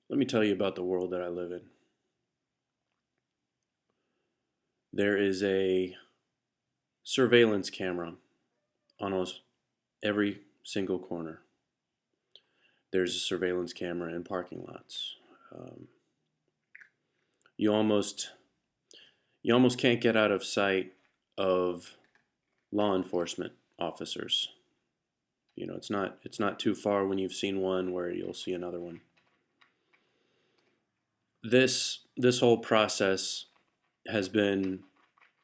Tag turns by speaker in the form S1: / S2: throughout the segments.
S1: Let me tell you about the world that I live in. There is a surveillance camera on almost every single corner. There's a surveillance camera in parking lots. Um, you almost you almost can't get out of sight of law enforcement officers. It's not too far when you've seen one where you'll see another one. This whole process has been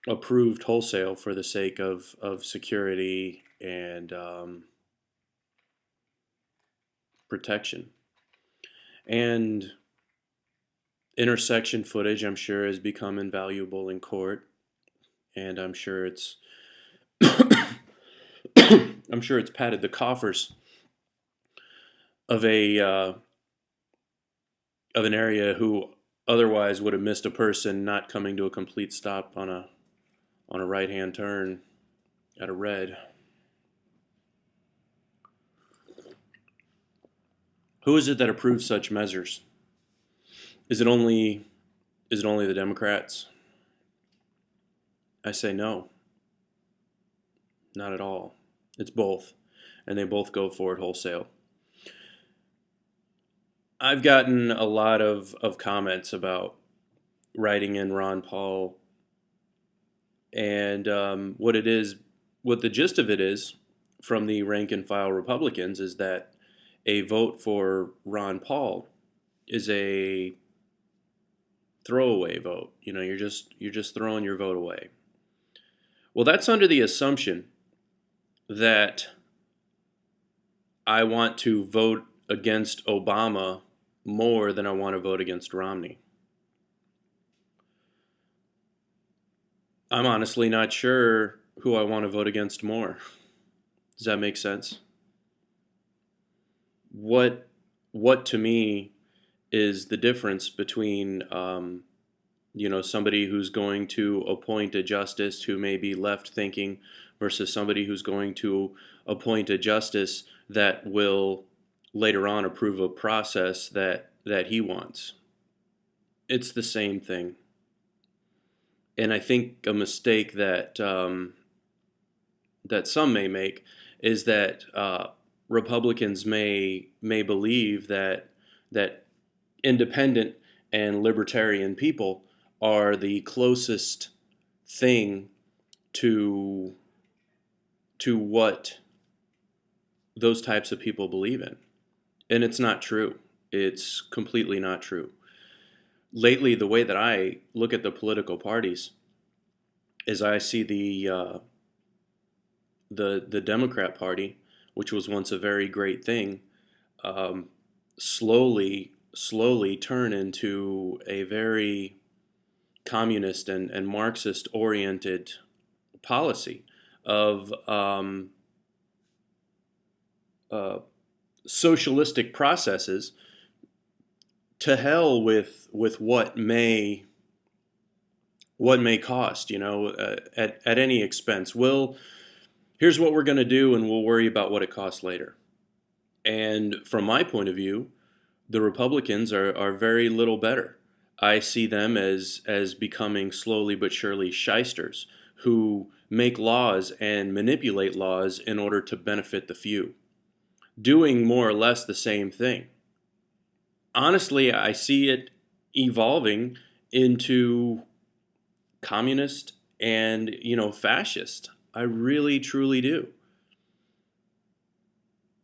S1: approved wholesale for the sake of security and protection. And intersection footage, I'm sure, has become invaluable in court, and I'm sure it's padded the coffers of a of an area who otherwise would have missed a person not coming to a complete stop on a right hand turn at a red. Who is it that approves such measures? Is it only is it only the Democrats? I say no, not at all. It's both, and they both go for it wholesale. I've gotten a lot of comments about writing in Ron Paul, and what the gist of it is from the rank and file Republicans is that a vote for Ron Paul is a throwaway vote. You're just throwing your vote away. Well, that's under the assumption that I want to vote against Obama more than I want to vote against Romney. I'm honestly not sure who I want to vote against more. Does that make sense? What what to me is the difference between somebody who's going to appoint a justice who may be left thinking versus somebody who's going to appoint a justice that will later on approve a process that he wants. It's the same thing. And I think a mistake that some may make is that Republicans may believe that independent and libertarian people are the closest thing to what those types of people believe in. And it's not true. It's completely not true. Lately, the way that I look at the political parties is I see the Democrat Party, which was once a very great thing, um, slowly turn into a very communist and Marxist oriented policy of uh, socialistic processes. To hell with what may cost, at any expense. Here's what we're going to do, and we'll worry about what it costs later. And from my point of view, the Republicans are very little better. I see them as becoming slowly but surely shysters who make laws and manipulate laws in order to benefit the few, doing more or less the same thing. Honestly, I see it evolving into communist and fascist. I really truly do.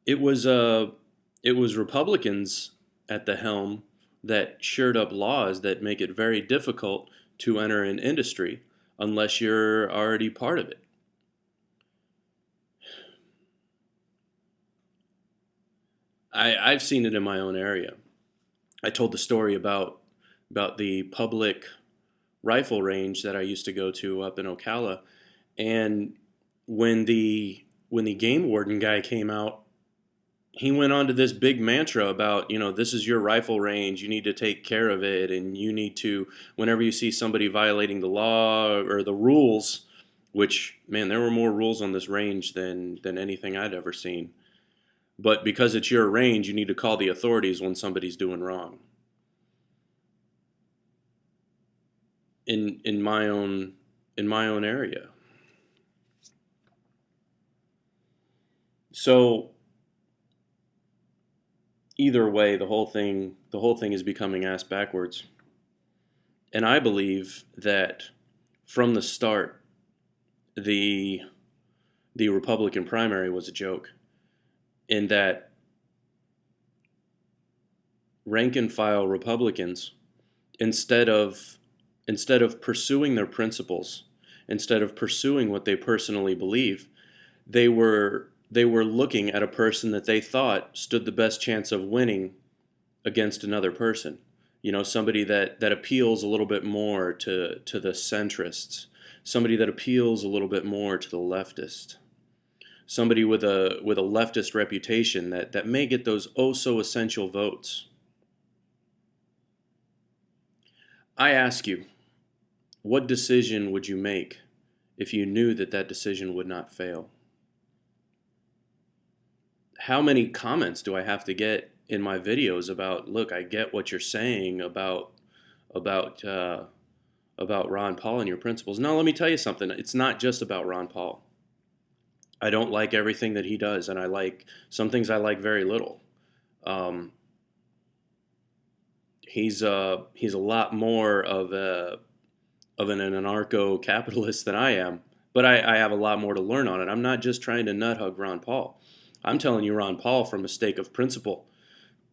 S1: It was it was Republicans at the helm that shored up laws that make it very difficult to enter an industry unless you're already part of it. I've seen it in my own area. I told the story about the public rifle range that I used to go to up in Ocala, and when the game warden guy came out, he went on to this big mantra about, this is your rifle range, you need to take care of it, and you need to, whenever you see somebody violating the law or the rules, which, man, there were more rules on this range than anything I'd ever seen. But because it's your range, you need to call the authorities when somebody's doing wrong. in my own area. So either way, the whole thing is becoming ass backwards. And I believe that from the start, the the Republican primary was a joke, in that rank and file Republicans, instead of pursuing their principles, instead of pursuing what they personally believe, they were looking at a person that they thought stood the best chance of winning against another person. You know, somebody that appeals a little bit more to the centrists, somebody that appeals a little bit more to the leftist, somebody with a leftist reputation that may get those oh so essential votes. I ask you, what decision would you make if you knew that that decision would not fail? How many comments do I have to get in my videos about, look, I get what you're saying about uh, about Ron Paul and your principles? No, let me tell you something. It's not just about Ron Paul. I don't like everything that he does, and I like some things I like very little. Um, he's a lot more of an anarcho-capitalist than I am, but I have a lot more to learn on it. I'm not just trying to nut hug Ron Paul. I'm telling you, Ron Paul, from a stake of principle,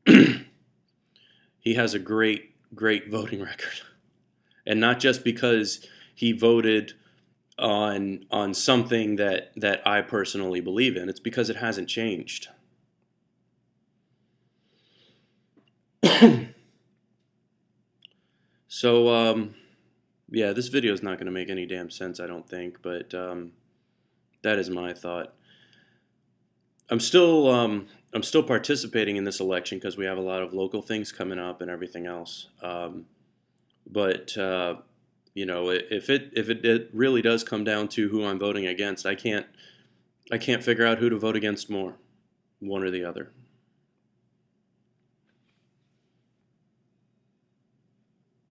S1: he has a great voting record, and not just because he voted on something that I personally believe in. It's because it hasn't changed. So yeah, this video is not going to make any damn sense, I don't think, but that is my thought. I'm still participating in this election because we have a lot of local things coming up and everything else. But you know, if it really does come down to who I'm voting against, I can't figure out who to vote against more, one or the other.